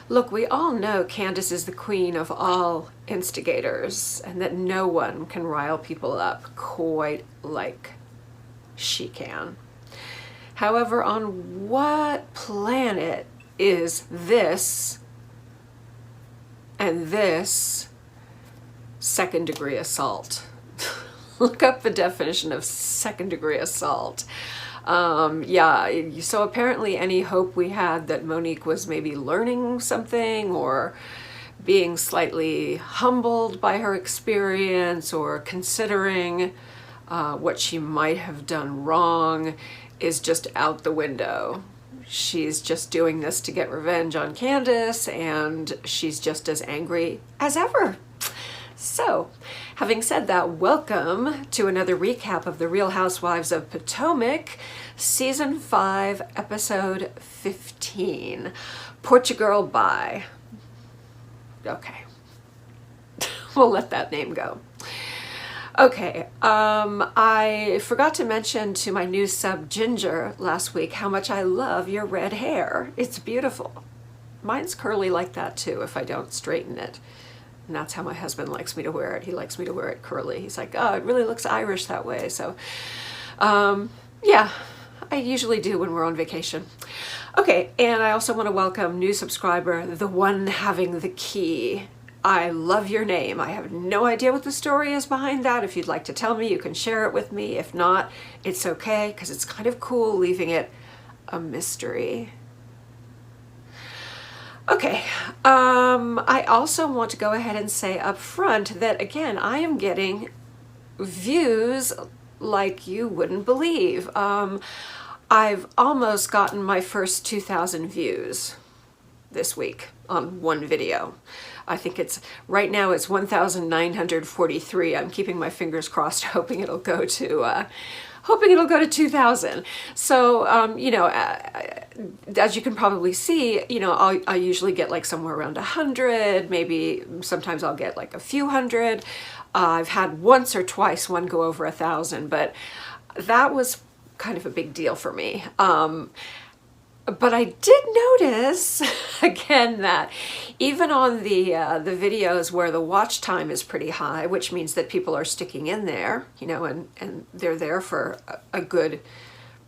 Look, we all know Candiace is the queen of all instigators and that no one can rile people up quite like she can. However, on what planet is this and this second-degree assault? Look up the definition of second-degree assault. Yeah, so apparently any hope we had that Monique was maybe learning something or being slightly humbled by her experience or considering what she might have done wrong is just out the window. She's just doing this to get revenge on Candiace, and she's just as angry as ever. So, having said that, welcome to another recap of The Real Housewives of Potomac, Season 5, Episode 15. Portugal Bye. Okay. We'll let that name go. Okay, I forgot to mention to my new sub Ginger last week how much I love your red hair. It's beautiful. Mine's curly like that too if I don't straighten it. And that's how my husband likes me to wear it. He likes me to wear it curly. He's like, oh, it really looks Irish that way. So, yeah, I usually do when we're on vacation. Okay, and I also want to welcome new subscriber, the one having the key. I love your name. I have no idea what the story is behind that. If you'd like to tell me, you can share it with me. If not, it's okay, because it's kind of cool leaving it a mystery. Okay, I also want to go ahead and say up front that, again, I am getting views like you wouldn't believe. I've almost gotten my first 2,000 views this week on one video. I think right now it's 1,943. I'm keeping my fingers crossed, hoping it'll go to 2,000. So, you know, as you can probably see, you know, I usually get like somewhere around 100, maybe sometimes I'll get like a few hundred. I've had once or twice one go over 1,000, but that was kind of a big deal for me. But I did notice, again, that even on the videos where the watch time is pretty high, which means that people are sticking in there, you know, and they're there for a good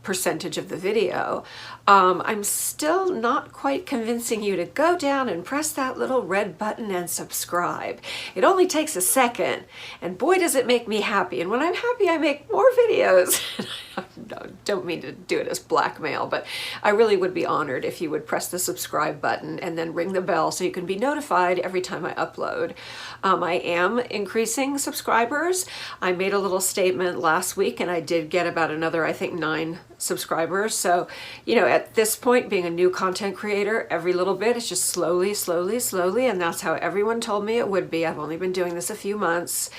percentage of the video, I'm still not quite convincing you to go down and press that little red button and subscribe. It only takes a second, and boy does it make me happy. And when I'm happy, I make more videos. I don't mean to do it as blackmail, but I really would be honored if you would press the subscribe button and then ring the bell so you can be notified every time I upload. I am increasing subscribers. I made a little statement last week and I did get about another, I think, 9 subscribers. So, you know, at this point, being a new content creator, every little bit is just slowly, slowly, slowly, and that's how everyone told me it would be. I've only been doing this a few months,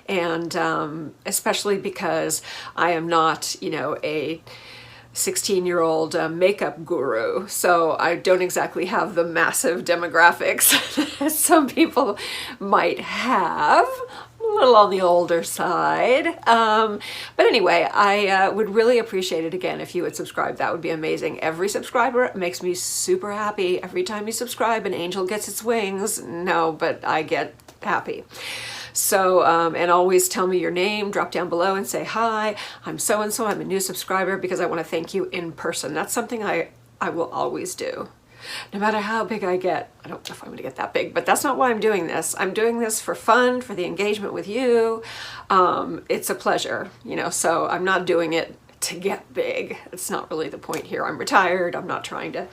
and especially because I am not, you know, a 16-year-old makeup guru, so I don't exactly have the massive demographics that some people might have. A little on the older side. But anyway, I would really appreciate it again if you would subscribe. That would be amazing. Every subscriber makes me super happy. Every time you subscribe, an angel gets its wings. No, but I get happy. So, and always tell me your name, drop down below and say, hi, I'm so-and-so, I'm a new subscriber, because I want to thank you in person. That's something I will always do. No matter how big I get. I don't know if I'm going to get that big, but that's not why I'm doing this. I'm doing this for fun, for the engagement with you. It's a pleasure, you know, so I'm not doing it to get big. It's not really the point here. I'm retired. I'm not trying to,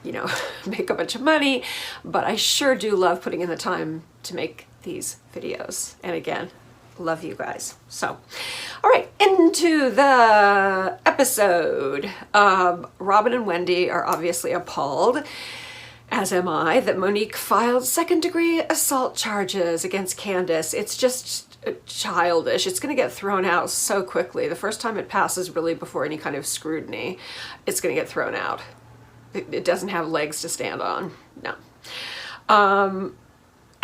you know, make a bunch of money, but I sure do love putting in the time to make these videos. And again, love you guys. So, all right, into the episode. Robin and Wendy are obviously appalled, as am I, that Monique filed second-degree assault charges against Candiace. It's just childish. It's going to get thrown out so quickly. The first time it passes, really before any kind of scrutiny, it's going to get thrown out. It doesn't have legs to stand on. No.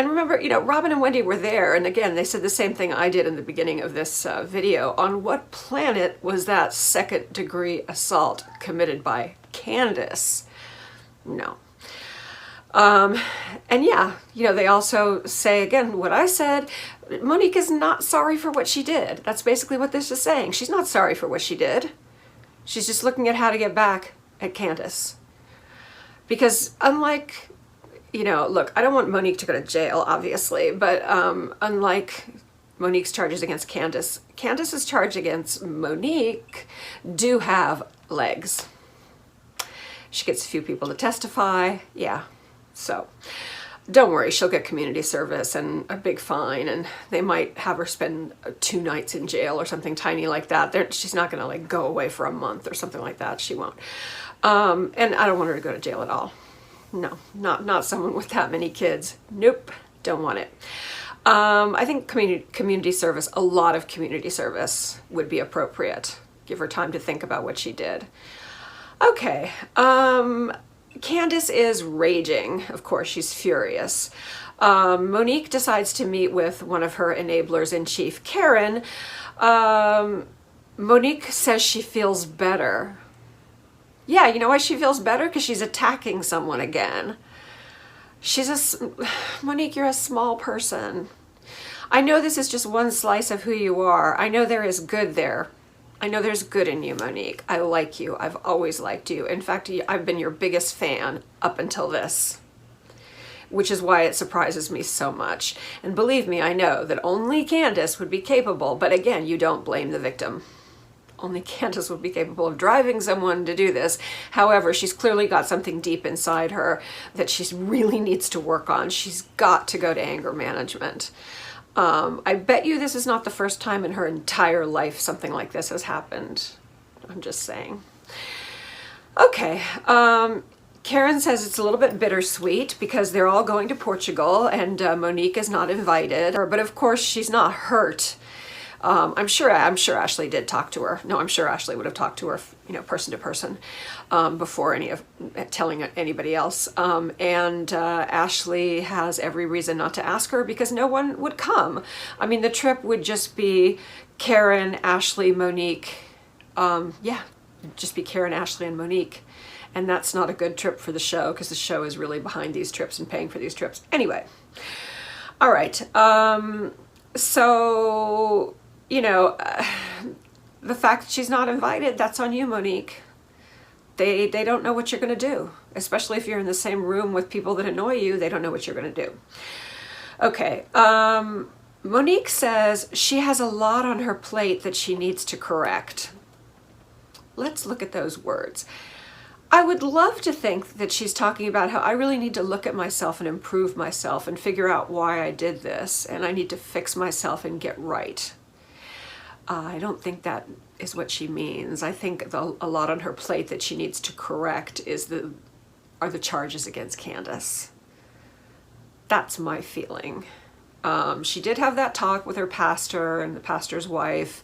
And remember, you know, Robin and Wendy were there, and again, they said the same thing I did in the beginning of this video. On what planet was that second-degree assault committed by Candiace? No. And yeah, you know, they also say, again, what I said, Monique is not sorry for what she did. That's basically what this is saying. She's not sorry for what she did. She's just looking at how to get back at Candiace. Because unlike, you know, look, I don't want Monique to go to jail, obviously, but unlike Monique's charges against Candiace, Candiace's charge against Monique do have legs. She gets a few people to testify, yeah. So don't worry, she'll get community service and a big fine, and they might have her spend 2 nights in jail or something tiny like that. She's not gonna like go away for a month or something like that. She won't. And I don't want her to go to jail at all. No, not someone with that many kids. Nope, don't want it. I think community service, a lot of community service would be appropriate. Give her time to think about what she did. Okay, Candiace is raging. Of course, she's furious. Monique decides to meet with one of her enablers in chief, Karen. Monique says she feels better. Yeah, you know why she feels better? Because she's attacking someone again. Monique, you're a small person. I know this is just one slice of who you are. I know there is good there. I know there's good in you, Monique. I like you. I've always liked you. In fact, I've been your biggest fan up until this, which is why it surprises me so much. And believe me, I know that only Candiace would be capable, but again, you don't blame the victim. Only Candiace would be capable of driving someone to do this. However, she's clearly got something deep inside her that she really needs to work on. She's got to go to anger management. I bet you this is not the first time in her entire life something like this has happened. I'm just saying. Okay, Karen says it's a little bit bittersweet because they're all going to Portugal and Monique is not invited. But of course, she's not hurt. I'm sure Ashley did talk to her. No, I'm sure Ashley would have talked to her, you know, person to person, before telling anybody else. And Ashley has every reason not to ask her because no one would come. I mean, the trip would just be Karen, Ashley, Monique. Yeah, just be Karen, Ashley, and Monique. And that's not a good trip for the show because the show is really behind these trips and paying for these trips. Anyway, all right. So, you know, the fact that she's not invited, that's on you, Monique. They don't know what you're going to do, especially if you're in the same room with people that annoy you. They don't know what you're going to do. Okay. Monique says she has a lot on her plate that she needs to correct. Let's look at those words. I would love to think that she's talking about how I really need to look at myself and improve myself and figure out why I did this, and I need to fix myself and get right. I don't think that is what she means. I think a lot on her plate that she needs to correct are the charges against Candiace. That's my feeling. She did have that talk with her pastor and the pastor's wife.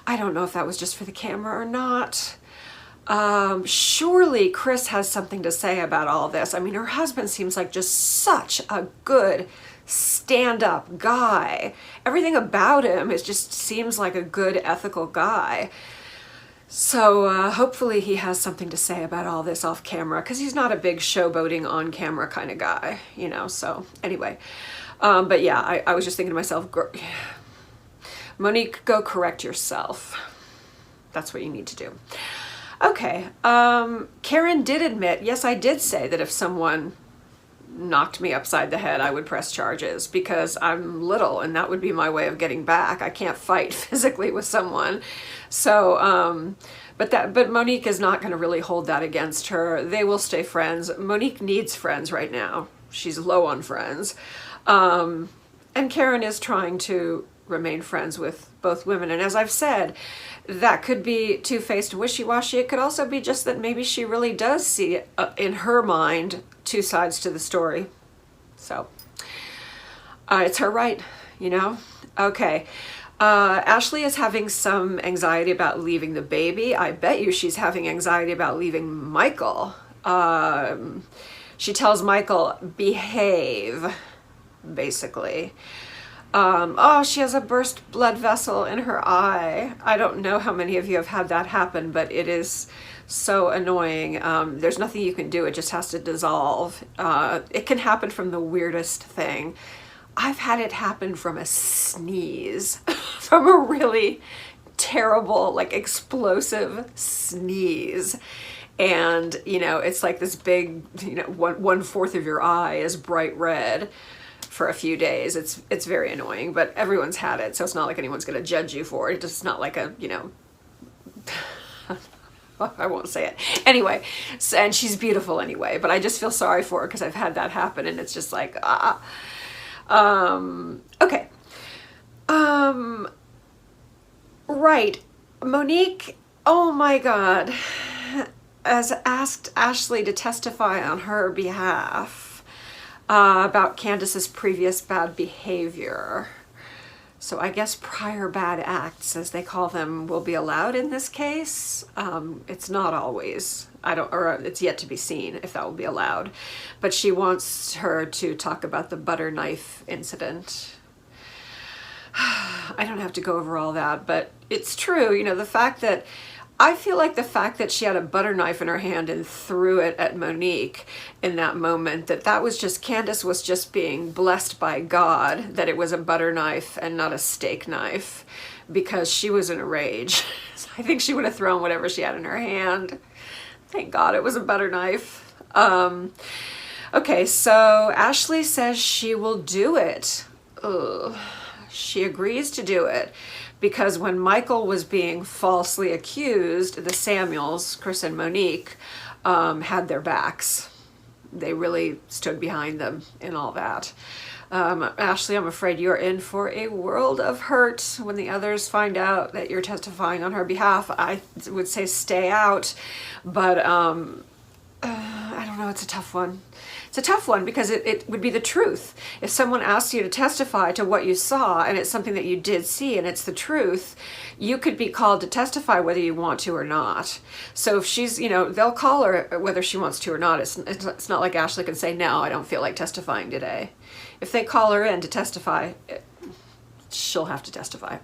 I don't know if that was just for the camera or not. Surely Chris has something to say about all this. I mean, her husband seems like just such a good stand-up guy. Everything about him just seems like a good, ethical guy. So hopefully he has something to say about all this off camera, because he's not a big showboating on camera kind of guy, you know, so anyway. But yeah, I was just thinking to myself, Monique, go correct yourself. That's what you need to do. Okay, Karen did admit, yes, I did say that if someone knocked me upside the head, I would press charges because I'm little and that would be my way of getting back. I can't fight physically with someone. So, but Monique is not going to really hold that against her. They will stay friends. Monique needs friends right now. She's low on friends. And Karen is trying to remain friends with both women. And as I've said, that could be two-faced, wishy-washy. It could also be just that maybe she really does see, in her mind, two sides to the story. So, it's her right, you know? Okay. Ashley is having some anxiety about leaving the baby. I bet you she's having anxiety about leaving Michael. She tells Michael, behave, basically. Oh, she has a burst blood vessel in her eye. I don't know how many of you have had that happen, but it is so annoying. There's nothing you can do. It just has to dissolve. It can happen from the weirdest thing. I've had it happen from a sneeze, from a really terrible, like explosive sneeze. And, you know, it's like this big, you know, one fourth of your eye is bright red for a few days. It's very annoying, but everyone's had it, so it's not like anyone's going to judge you for it. It's just not like a, you know, I won't say it. Anyway, so, and she's beautiful anyway, but I just feel sorry for her because I've had that happen, and it's just like, okay. Right. Monique, oh my God, has asked Ashley to testify on her behalf about Candiace's previous bad behavior. So I guess prior bad acts, as they call them, will be allowed in this case. It's not always. Or it's yet to be seen if that will be allowed. But she wants her to talk about the butter knife incident. I don't have to go over all that, but it's true. You know, I feel like the fact that she had a butter knife in her hand and threw it at Monique in that moment, that was just, Candiace was just being blessed by God that it was a butter knife and not a steak knife, because she was in a rage. So I think she would have thrown whatever she had in her hand. Thank God it was a butter knife. Okay, so Ashley says she will do it. Ugh. She agrees to do it because when Michael was being falsely accused, the Samuels, Chris and Monique, had their backs. They really stood behind them in all that. Ashley, I'm afraid you're in for a world of hurt when the others find out that you're testifying on her behalf. I would say stay out, but I don't know, it's a tough one. It's a tough one because it would be the truth. If someone asks you to testify to what you saw and it's something that you did see and it's the truth, you could be called to testify whether you want to or not. So if she's, you know, they'll call her whether she wants to or not. It's not like Ashley can say, no, I don't feel like testifying today. If they call her in to testify, she'll have to testify.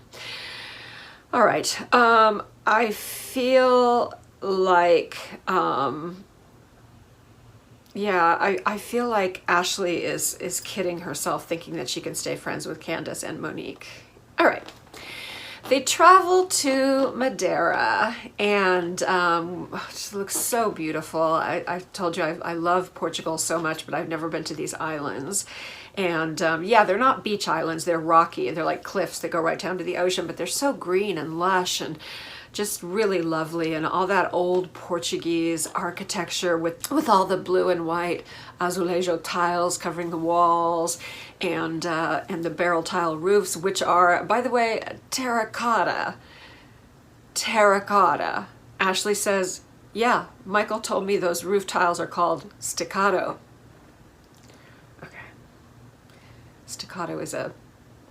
All right. I feel like... yeah, I feel like Ashley is kidding herself thinking that she can stay friends with Candiace and Monique. All right. They travel to Madeira and it looks so beautiful. I told you I love Portugal so much, but I've never been to these islands. And yeah, they're not beach islands. They're rocky. They're like cliffs that go right down to the ocean, but they're so green and lush and just really lovely, and all that old Portuguese architecture with all the blue and white azulejo tiles covering the walls, and the barrel tile roofs, which are, by the way, terracotta. Terracotta. Ashley says, yeah, Michael told me those roof tiles are called staccato. Okay. Staccato is a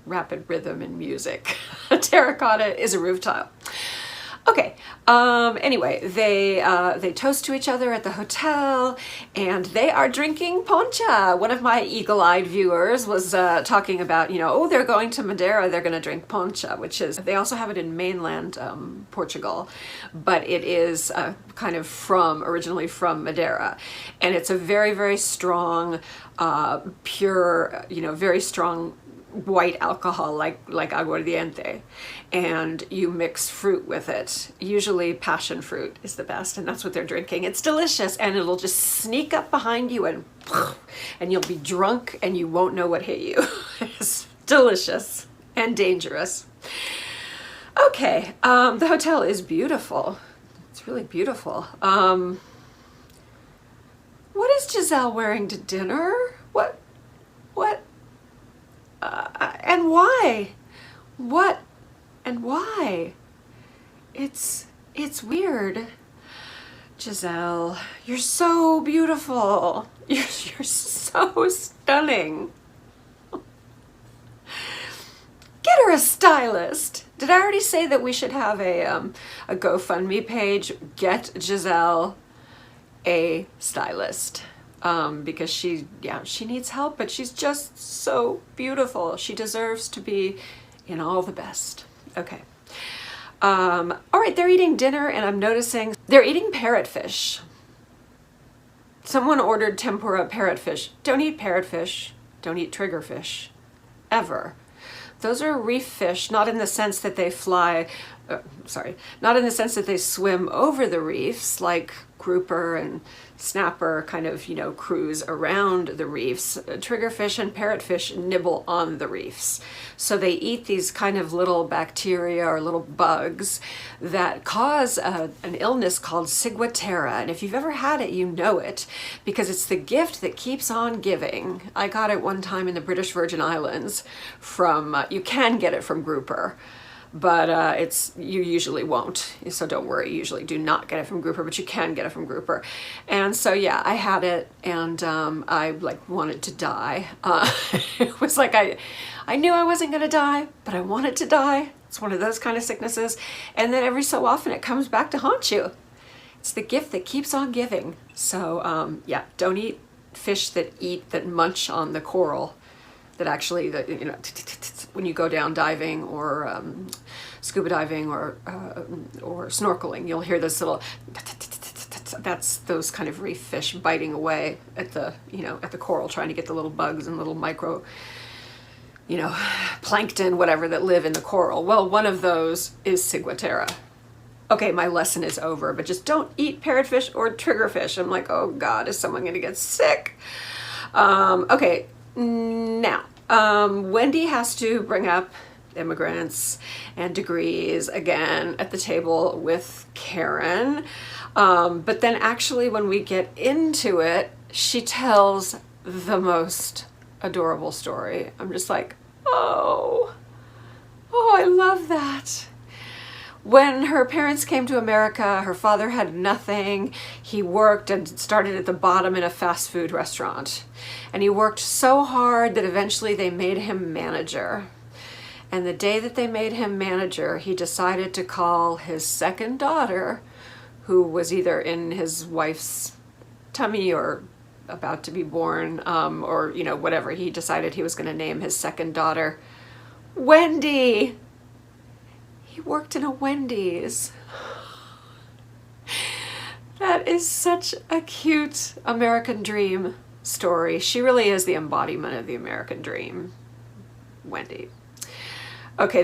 rapid rhythm in music. Terracotta is a roof tile. Okay, anyway, they toast to each other at the hotel, and they are drinking poncha. One of my eagle-eyed viewers was talking about, you know, oh, they're going to Madeira, they're going to drink poncha, which is, they also have it in mainland Portugal, but it is kind of originally from Madeira. And it's a very, very strong, pure, you know, very strong white alcohol like aguardiente, and you mix fruit with it. Usually passion fruit is the best, and that's what they're drinking. It's delicious, and it'll just sneak up behind you and you'll be drunk and you won't know what hit you. It's delicious and dangerous. Okay, the hotel is beautiful. It's really beautiful. What is Gizelle wearing to dinner? What? And why? What and why? It's weird. Gizelle, you're so beautiful. You're so stunning. Get her a stylist. Did I already say that we should have a GoFundMe page? Get Gizelle a stylist. because she needs help, but she's just so beautiful. She deserves to be in all the best. Okay. All right, they're eating dinner, and I'm noticing they're eating parrotfish. Someone ordered tempura parrotfish. Don't eat parrotfish. Don't eat triggerfish. Ever. Those are reef fish, not in the sense that they not in the sense that they swim over the reefs like grouper and snapper kind of, cruise around the reefs. Triggerfish and parrotfish nibble on the reefs. So they eat these kind of little bacteria or little bugs that cause an illness called ciguatera. And if you've ever had it, you know it, because it's the gift that keeps on giving. I got it one time in the British Virgin Islands from, you can get it from grouper, but you usually won't, so don't worry. You usually do not get it from grouper, but you can get it from grouper. And so yeah, I had it, and I wanted to die. It was like I knew I wasn't gonna die, but I wanted to die. It's one of those kind of sicknesses, and then every so often it comes back to haunt you. It's the gift that keeps on giving. So yeah, don't eat fish that munch on the coral. That actually, when you go down diving or scuba diving or snorkeling, you'll hear this little. That's those kind of reef fish biting away at the coral, trying to get the little bugs and little micro, plankton, whatever, that live in the coral. Well, one of those is ciguatera. Okay, my lesson is over, but just don't eat parrotfish or triggerfish. I'm like, oh God, is someone gonna get sick? Okay. Now, Wendy has to bring up immigrants and degrees again at the table with Karen. But then actually when we get into it, she tells the most adorable story. I'm just like, oh, I love that. When her parents came to America, her father had nothing. He worked and started at the bottom in a fast food restaurant. And he worked so hard that eventually they made him manager. And the day that they made him manager, he decided to call his second daughter, who was either in his wife's tummy or about to be born, or, whatever. He decided he was going to name his second daughter Wendy. He worked in a Wendy's. That is such a cute American dream story. She really is the embodiment of the American dream, Wendy. Okay,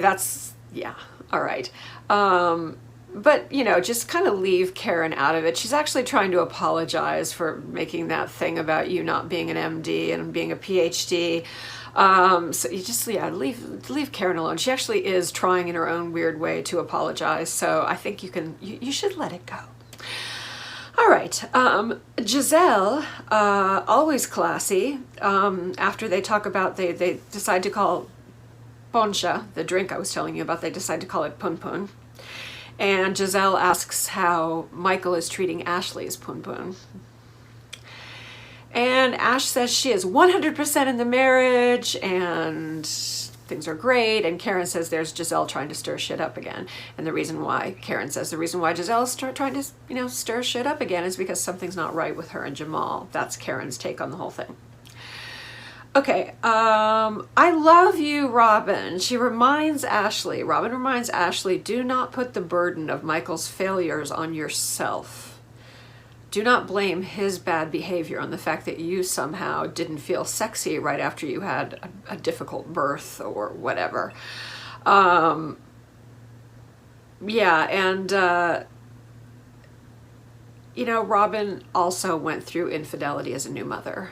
yeah, all right. But, just kind of leave Karen out of it. She's actually trying to apologize for making that thing about you not being an MD and being a PhD. So you just, leave Karen alone. She actually is trying in her own weird way to apologize. So I think you should let it go. All right. Gizelle, always classy. After they talk about, they decide to call poncha, the drink I was telling you about, they decide to call it pun pun. And Gizelle asks how Michael is treating Ashley's pun pun. And Ash says she is 100% in the marriage and things are great. And Karen says there's Gizelle trying to stir shit up again. And Karen says the reason why Gizelle is trying to, stir shit up again is because something's not right with her and Jamal. That's Karen's take on the whole thing. Okay, I love you, Robin. Robin reminds Ashley, do not put the burden of Michael's failures on yourself. Do not blame his bad behavior on the fact that you somehow didn't feel sexy right after you had a difficult birth or whatever. Yeah, and, Robin also went through infidelity as a new mother.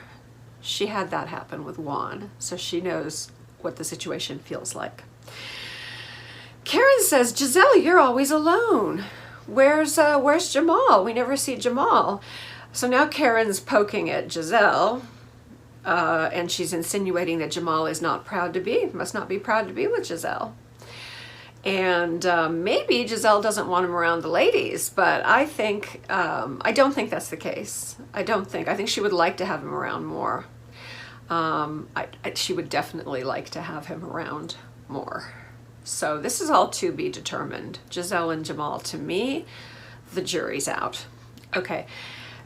She had that happen with Juan, so she knows what the situation feels like. Karen says, Gizelle, you're always alone. Where's Jamal? We never see Jamal. So now Karen's poking at Gizelle, and she's insinuating that Jamal is must not be proud to be with Gizelle. And maybe Gizelle doesn't want him around the ladies, but I don't think that's the case. I think she would like to have him around more. She would definitely like to have him around more. So this is all to be determined. Gizelle and Jamal, to me, the jury's out. Okay.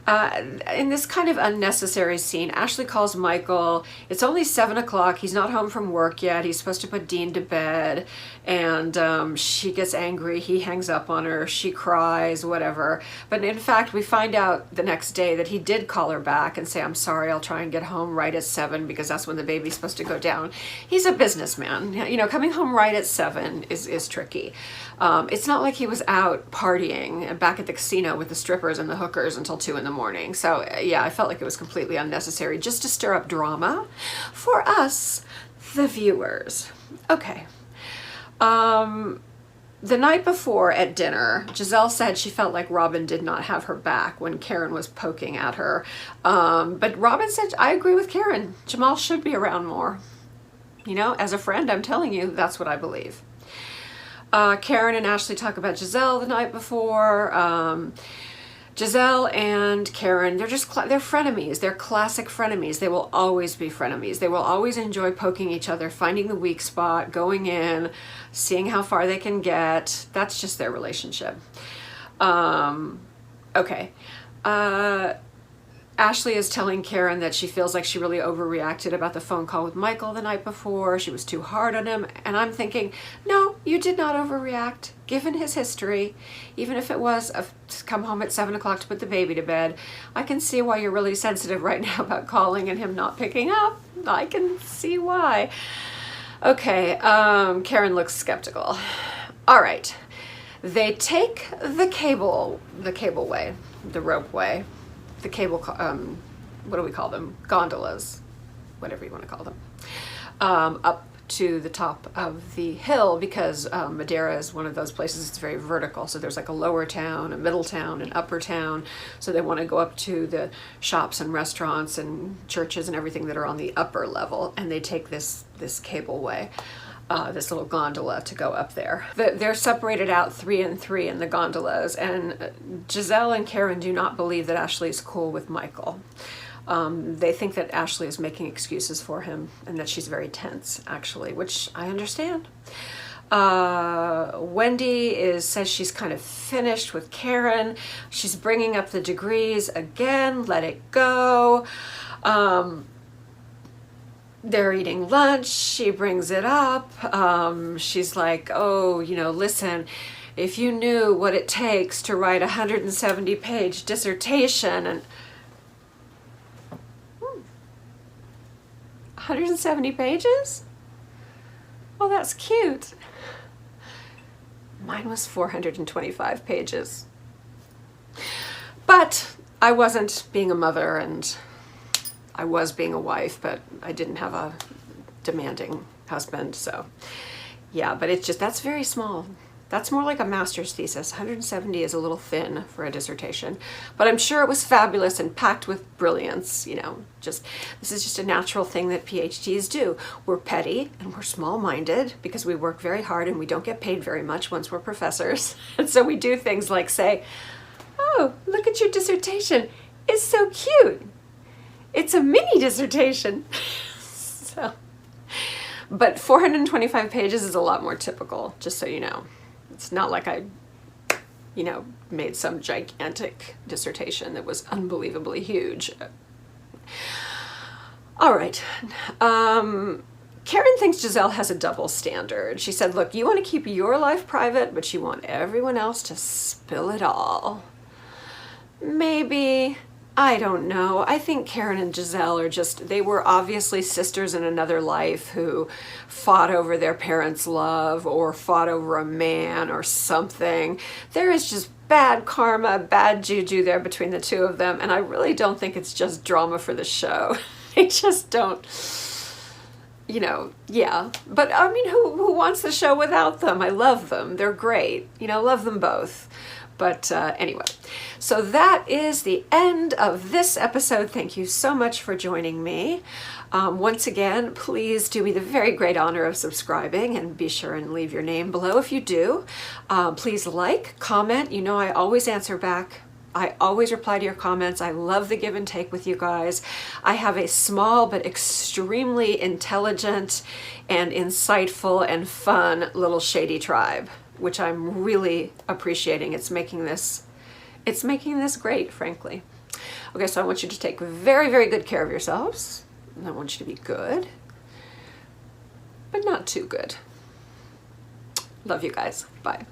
in this kind of unnecessary scene, Ashley calls Michael. It's only 7 o'clock. He's not home from work yet. He's supposed to put Dean to bed. And she gets angry. He hangs up on her. She cries, whatever. But in fact, we find out the next day that he did call her back and say, I'm sorry, I'll try and get home right at 7 because that's when the baby's supposed to go down. He's a businessman. You know, coming home right at 7 is tricky. It's not like he was out partying back at the casino with the strippers and the hookers until 2 in the morning. So yeah, I felt like it was completely unnecessary just to stir up drama for us, the viewers. Okay. The night before at dinner, Gizelle said she felt like Robin did not have her back when Karen was poking at her. But Robin said, I agree with Karen. Jamal should be around more. You know, as a friend, I'm telling you, that's what I believe. Karen and Ashley talk about Gizelle the night before. Gizelle and Karen, they're frenemies. They're classic frenemies. They will always be frenemies. They will always enjoy poking each other, finding the weak spot, going in, seeing how far they can get. That's just their relationship. Okay. Ashley is telling Karen that she feels like she really overreacted about the phone call with Michael the night before. She was too hard on him. And I'm thinking, no, you did not overreact. Given his history, even if it was to come home at 7 o'clock to put the baby to bed, I can see why you're really sensitive right now about calling and him not picking up. I can see why. Okay, Karen looks skeptical. All right, they take the cableway, the ropeway, the cable, what do we call them? Gondolas, whatever you want to call them, up to the top of the hill because Madeira is one of those places it's very vertical. So there's like a lower town, a middle town, an upper town. So they want to go up to the shops and restaurants and churches and everything that are on the upper level. And they take this cableway, this little gondola to go up there. They're separated out 3 and 3 in the gondolas. And Gizelle and Karen do not believe that Ashley's cool with Michael. They think that Ashley is making excuses for him and that she's very tense, actually, which I understand. Wendy says she's kind of finished with Karen. She's bringing up the degrees again. Let it go. They're eating lunch. She brings it up. She's like, oh, you know, listen, if you knew what it takes to write a 170-page dissertation and 170 pages? Well, that's cute. Mine was 425 pages. But I wasn't being a mother and I was being a wife, but I didn't have a demanding husband, so yeah, but it's just, that's very small. That's more like a master's thesis. 170 is a little thin for a dissertation, but I'm sure it was fabulous and packed with brilliance. You know, this is just a natural thing that PhDs do. We're petty and we're small-minded because we work very hard and we don't get paid very much once we're professors. And so we do things like say, oh, look at your dissertation. It's so cute. It's a mini dissertation. So, but 425 pages is a lot more typical, just so you know. It's not like I, you know, made some gigantic dissertation that was unbelievably huge. All right. Karen thinks Gizelle has a double standard. She said, look, you want to keep your life private, but you want everyone else to spill it all. Maybe. I don't know. I think Karen and Gizelle are they were obviously sisters in another life who fought over their parents' love or fought over a man or something. There is just bad karma, bad juju there between the two of them, and I really don't think it's just drama for the show. They just don't, you know, yeah. But I mean, who wants the show without them? I love them. They're great. You know, love them both. But anyway, so that is the end of this episode. Thank you so much for joining me. Once again, please do me the very great honor of subscribing and be sure and leave your name below if you do. Please like, comment. You know I always answer back. I always reply to your comments. I love the give and take with you guys. I have a small but extremely intelligent and insightful and fun little shady tribe, which I'm really appreciating. It's making this great, frankly. Okay, so I want you to take very, very good care of yourselves. And I want you to be good, but not too good. Love you guys. Bye.